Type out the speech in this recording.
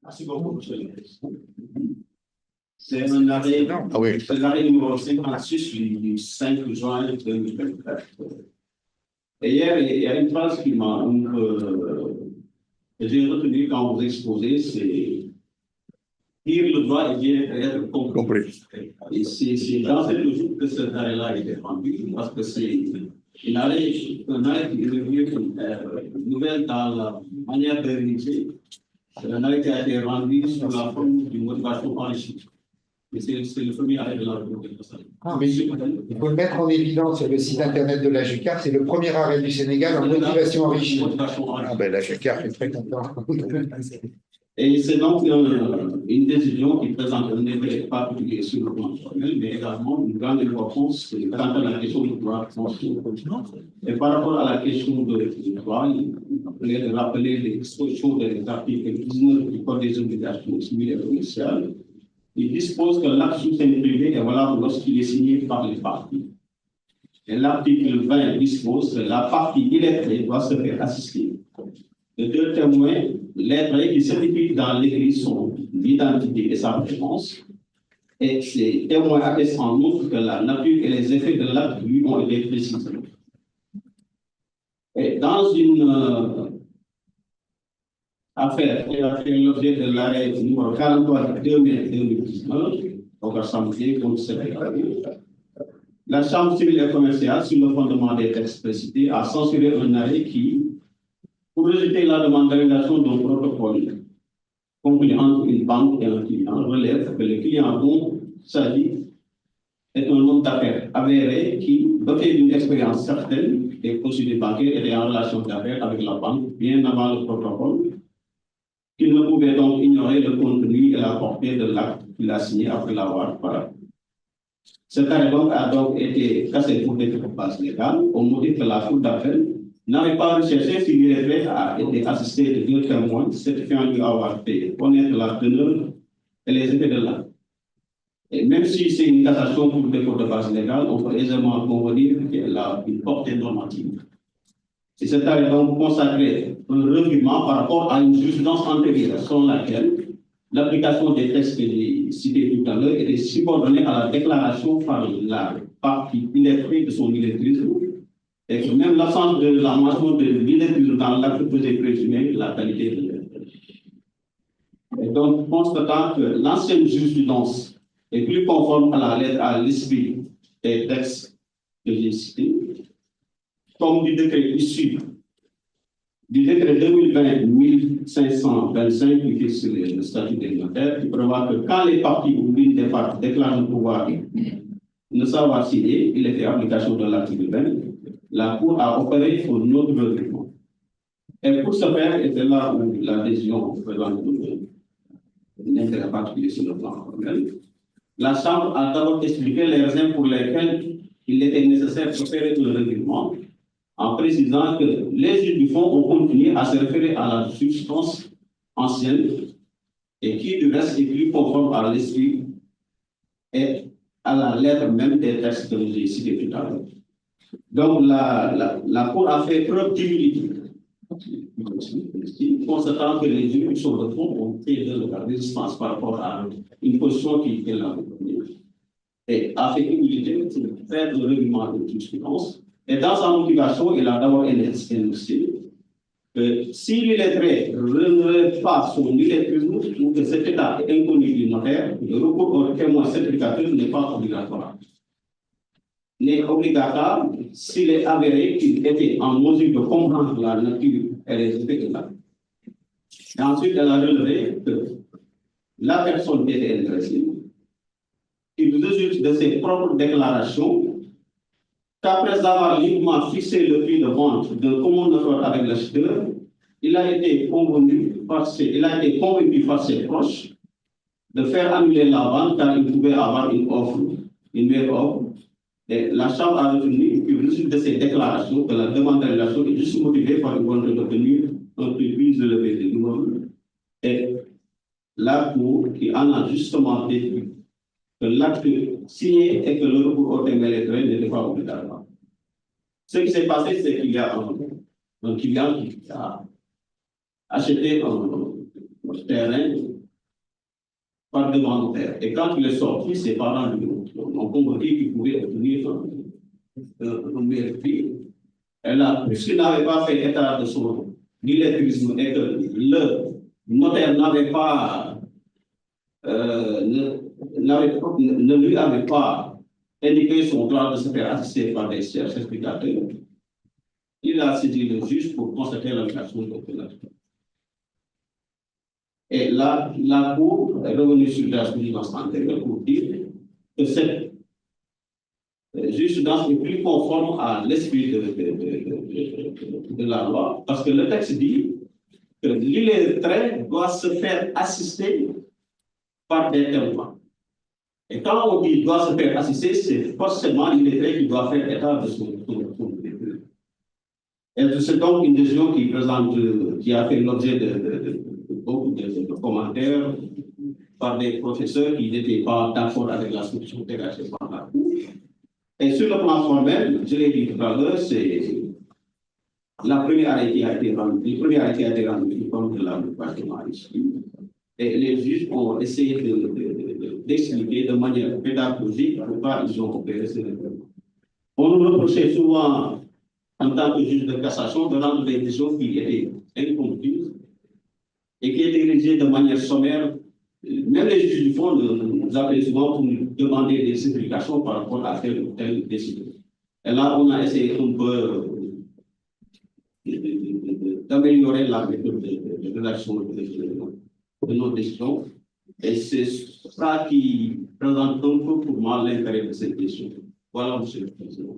Merci beaucoup, monsieur le président. C'est un arrêt numéro 56 du 5 juin 2024. Et hier, il y a une phrase qui m'a j'ai retenu quand vous exposez, c'est dire le droit et bien être compris. Et c'est dans cette logique que cet arrêt-là a été rendu, parce que c'est un arrêt qui revient une nouvelle dans la manière de réaliser. C'est un arrêt qui a été rendu sous la forme d'une motivation enrichie. Et c'est le premier arrêt de la République de Saint. Mais il faut le mettre en évidence sur le site internet de la JUCAR, c'est le premier arrêt du Sénégal en motivation enrichie. Ah ben la JUCAR est très contente. Et c'est donc une décision qui présente un effet particulier sur le plan formel, mais également une grande importance quant à la question du droit constitutionnel. Et par rapport à la question du droit, il est de rappeler l'exposition des articles 19 du Code des obligations civiles et commerciales. Il dispose que l'acte sous seing privé est valable lorsqu'il est signé par les parties. Et l'article 20 dispose que la partie illettrée doit se faire assister de deux témoins lettrés qui certifient dans l'écrit son identité et sa présence. Et ces témoins attestent en outre que la nature et les effets de l'acte lui ont été précisés. Et dans une affaire qui a fait l'objet de l'arrêt numéro 43 de 2019, au Assemblée contre la Chambre civile et commerciale, sur le fondement des textes précités, a censuré un arrêt qui, pour rejeter la demande d'annulation d'un protocole conclu entre une banque et un client, relève que le client dont il s'agit est un homme d'affaires avéré qui, doté d'une expérience certaine des procédures bancaires, était en relation d'affaires avec la banque bien avant le protocole, qu'il ne pouvait donc ignorer le contenu et la portée de l'acte qu'il a signé après l'avoir parlé. Cet arrêt a donc été cassé pour des bases légales au motif que la Cour d'appel n'avait pas recherché si l'illettré a été assisté de deux témoins certifiant lui avoir fait connaître la teneur et les effets de l'acte. Et même si c'est une cassation pour défaut de base légale, on peut aisément convenir qu'elle a une portée normative. Et cet arrêt donc consacré un revirement par rapport à une jurisprudence antérieure, selon laquelle l'application des textes que j'ai cités tout à l'heure était subordonnée à la déclaration par la partie illettrée de son illettrisme, et que même l'absence de la mention de l'illettrisme dans l'acte faisait présumer la qualité de l'illettrisme. Et donc, constatant que l'ancienne jurisprudence est plus conforme à la lettre, à l'esprit des textes que j'ai cités, comme du décret issu du décret 2020-1525 qui fixe le statut des notaires, qui prévoit que quand les parties ou l'une des parties déclarent le pouvoir ne savoir signer, il est fait application de l'article 20, la Cour a opéré un autre revirement. Et pour ce faire, et c'est là où la décision présente un intérêt particulier sur le plan formel, la Chambre a d'abord expliqué les raisons pour lesquelles il était nécessaire d'opérer un revirement, en précisant que les juges du fond ont continué à se référer à la substance ancienne et qui, du reste, est plus conforme à l'esprit et à la lettre même des textes que j'ai cités tout à l'heure. Donc, la Cour a fait preuve d'humilité, constatant que les juges sur le fond ont fait de la résistance par rapport à une position qui était là, et a fait humilité pour faire le règlement de jurisprudence. Et dans sa motivation, il a d'abord énoncé que si l'illettré ne relève pas son illettrisme ou que cet état est inconnu du notaire, le recours au témoin certificateur n'est pas obligatoire. N'est obligatoire s'il est avéré qu'il était en mesure de comprendre la nature et les effets de l'acte. Et ensuite, elle a relevé que la personne qui était intéressée, il résulte de ses propres déclarations qu'après avoir librement fixé le prix de vente d'un commun accord avec l'acheteur, il a été convaincu par ses proches de faire annuler la vente car il pouvait avoir une meilleure offre. Et la Chambre a retenu qu'il résulte de ces déclarations que la demande d'annulation est juste motivée par une volonté d'obtenir un prix plus élevé de l'immeuble. Et la Cour qui en a justement déduit que l'acte signé et que le recours au témoin lettré n'était pas obligatoire. Ce qui s'est passé, c'est qu'il y a un client qui a acheté un terrain par devant notaire. Et quand il est sorti, ses parents lui ont compris qu'il pouvait obtenir un meilleur prix. Puisqu'il n'avait pas fait état de son illettrisme et que le notaire n'avait pas, ne lui avait pas indiqué son droit de se faire assister par des certificateurs, il a saisi le juge pour constater l'application de l'opération. Et là, la Cour est revenue sur la jurisprudence antérieure pour dire que cette jurisprudence est plus conforme à l'esprit de la loi, parce que le texte dit que l'illettré doit se faire assister par des témoins. Et quand on dit doit se faire assister, c'est forcément l'illettré qui doit faire état de son illettré. Et c'est donc une décision qui a fait l'objet de beaucoup de commentaires par des professeurs qui n'étaient pas d'accord avec la solution dégagée par la Cour. Et sur le plan formel, je l'ai dit tout à l'heure, c'est la première arrêt qui a été rendu, comme de la département ici. Et les juges ont essayé d'expliquer de manière pédagogique pourquoi ils ont opéré ce règlement. On nous reprochait souvent, en tant que juge de cassation, de rendre des décisions qui étaient incomprises et qui étaient rédigées de manière sommaire. Même les juges du fond nous appelaient souvent pour nous demander des explications par rapport à telle ou telle décision. Et là, on a essayé un peu d'améliorer la méthode de rédaction de nos décisions. Et c'est ça qui présente un peu pour moi l'intérêt de cette question. Voilà, Monsieur le Président.